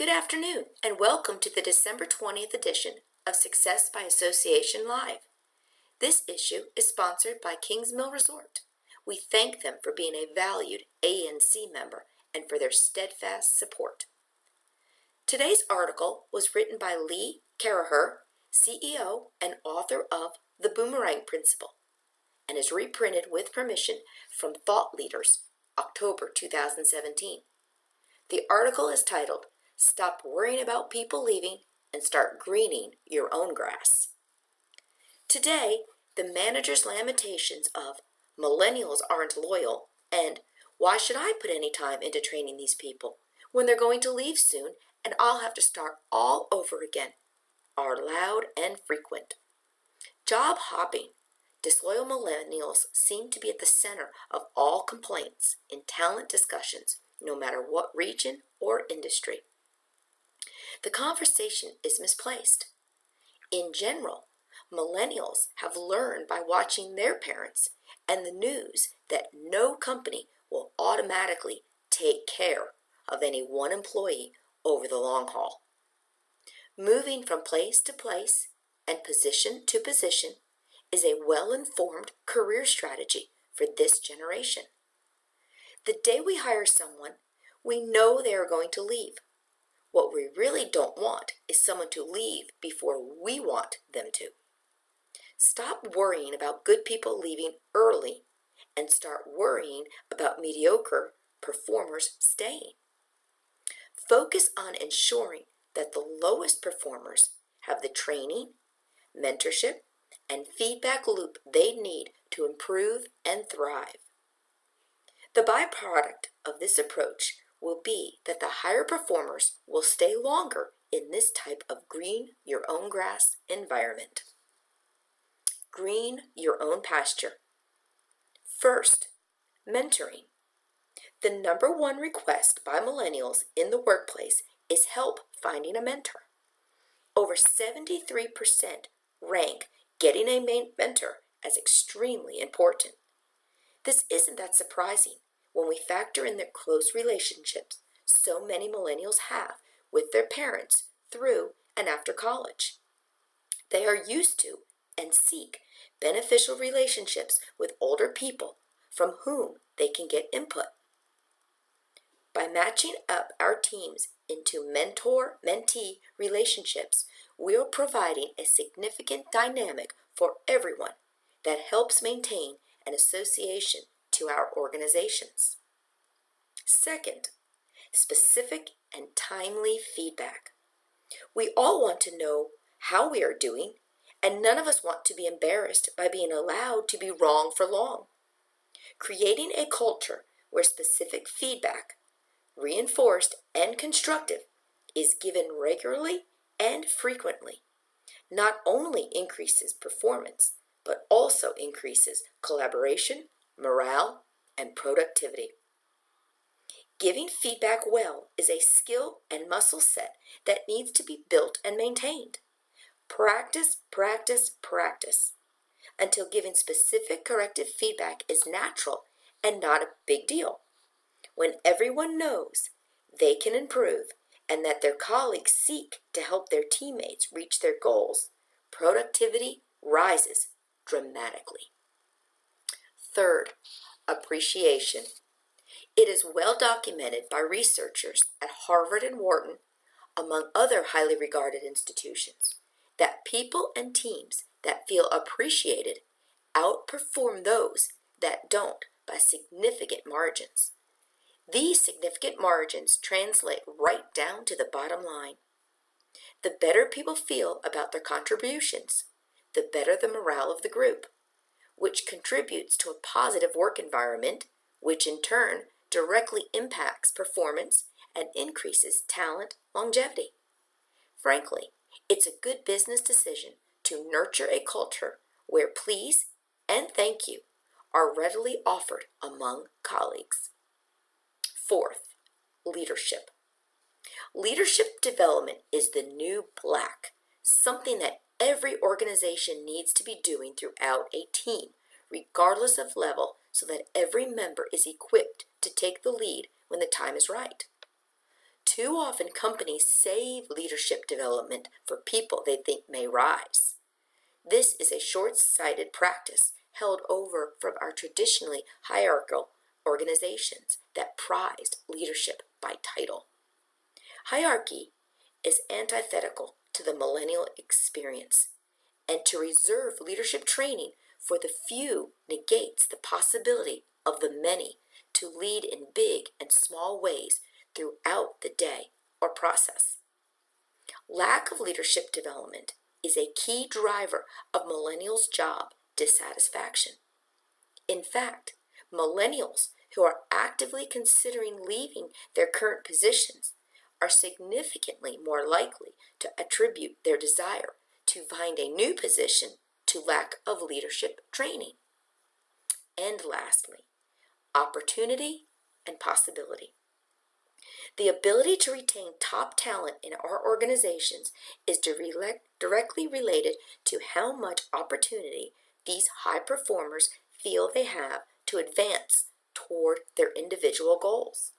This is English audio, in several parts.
Good afternoon, and welcome to the December 20th edition of Success by Association Live. This issue is sponsored by Kingsmill Resort. We thank them for being a valued ANC member and for their steadfast support. Today's article was written by Lee Caraher, CEO and author of The Boomerang Principle, and is reprinted with permission from Thought Leaders, October 2017. The article is titled, "Stop Worrying About People Leaving and Start Greening Your Own Grass." Today, the manager's lamentations of millennials aren't loyal and why should I put any time into training these people when they're going to leave soon and I'll have to start all over again are loud and frequent. Job hopping, disloyal millennials seem to be at the center of all complaints in talent discussions, no matter what region or industry. The conversation is misplaced. In general, millennials have learned by watching their parents and the news that no company will automatically take care of any one employee over the long haul. Moving from place to place and position to position is a well-informed career strategy for this generation. The day we hire someone, we know they are going to leave. What we really don't want is someone to leave before we want them to. Stop worrying about good people leaving early and start worrying about mediocre performers staying. Focus on ensuring that the lowest performers have the training, mentorship, and feedback loop they need to improve and thrive. The byproduct of this approach will be that the higher performers will stay longer in this type of green your own grass environment. Green your own pasture. First, mentoring. The number one request by millennials in the workplace is help finding a mentor. Over 73% rank getting a mentor as extremely important. This isn't that surprising when we factor in the close relationships so many millennials have with their parents through and after college. They are used to and seek beneficial relationships with older people from whom they can get input. By matching up our teams into mentor-mentee relationships, we are providing a significant dynamic for everyone that helps maintain an association to our organizations. Second, specific and timely feedback. We all want to know how we are doing, and none of us want to be embarrassed by being allowed to be wrong for long. Creating a culture where specific feedback, reinforced and constructive, is given regularly and frequently, not only increases performance, but also increases collaboration, morale, and productivity. Giving feedback well is a skill and muscle set that needs to be built and maintained. Practice, practice, practice, until giving specific corrective feedback is natural and not a big deal. When everyone knows they can improve and that their colleagues seek to help their teammates reach their goals, productivity rises dramatically. Third, appreciation. It is well documented by researchers at Harvard and Wharton, among other highly regarded institutions, that people and teams that feel appreciated outperform those that don't by significant margins. These significant margins translate right down to the bottom line. The better people feel about their contributions, the better the morale of the group, which contributes to a positive work environment, which in turn directly impacts performance and increases talent longevity. Frankly, it's a good business decision to nurture a culture where please and thank you are readily offered among colleagues. Fourth, leadership. Leadership development is the new black, something that every organization needs to be doing throughout a team, regardless of level, so that every member is equipped to take the lead when the time is right. Too often companies save leadership development for people they think may rise. This is a short-sighted practice held over from our traditionally hierarchical organizations that prized leadership by title. Hierarchy is antithetical to the millennial experience, and to reserve leadership training for the few negates the possibility of the many to lead in big and small ways throughout the day or process. Lack of leadership development is a key driver of millennials' job dissatisfaction. In fact, millennials who are actively considering leaving their current positions are significantly more likely to attribute their desire to find a new position to lack of leadership training. And lastly, opportunity and possibility. The ability to retain top talent in our organizations is directly related to how much opportunity these high performers feel they have to advance toward their individual goals.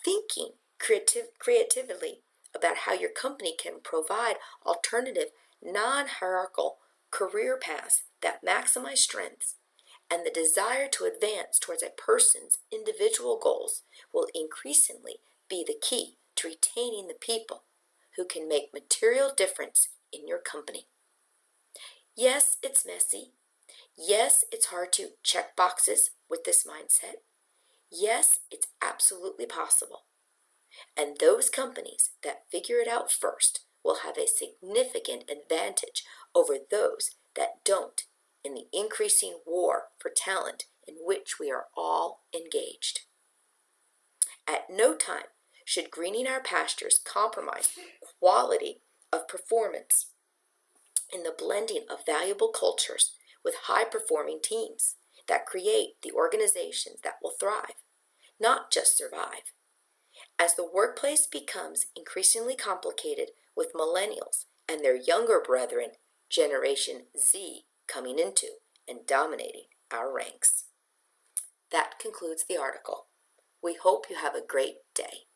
Thinking creatively about how your company can provide alternative, non-hierarchical career paths that maximize strengths and the desire to advance towards a person's individual goals will increasingly be the key to retaining the people who can make material difference in your company. Yes, it's messy. Yes, it's hard to check boxes with this mindset. Yes, it's absolutely possible. And those companies that figure it out first will have a significant advantage over those that don't in the increasing war for talent in which we are all engaged. At no time should greening our pastures compromise quality of performance in the blending of valuable cultures with high-performing teams that create the organizations that will thrive, not just survive. As the workplace becomes increasingly complicated with millennials and their younger brethren, Generation Z, coming into and dominating our ranks. That concludes the article. We hope you have a great day.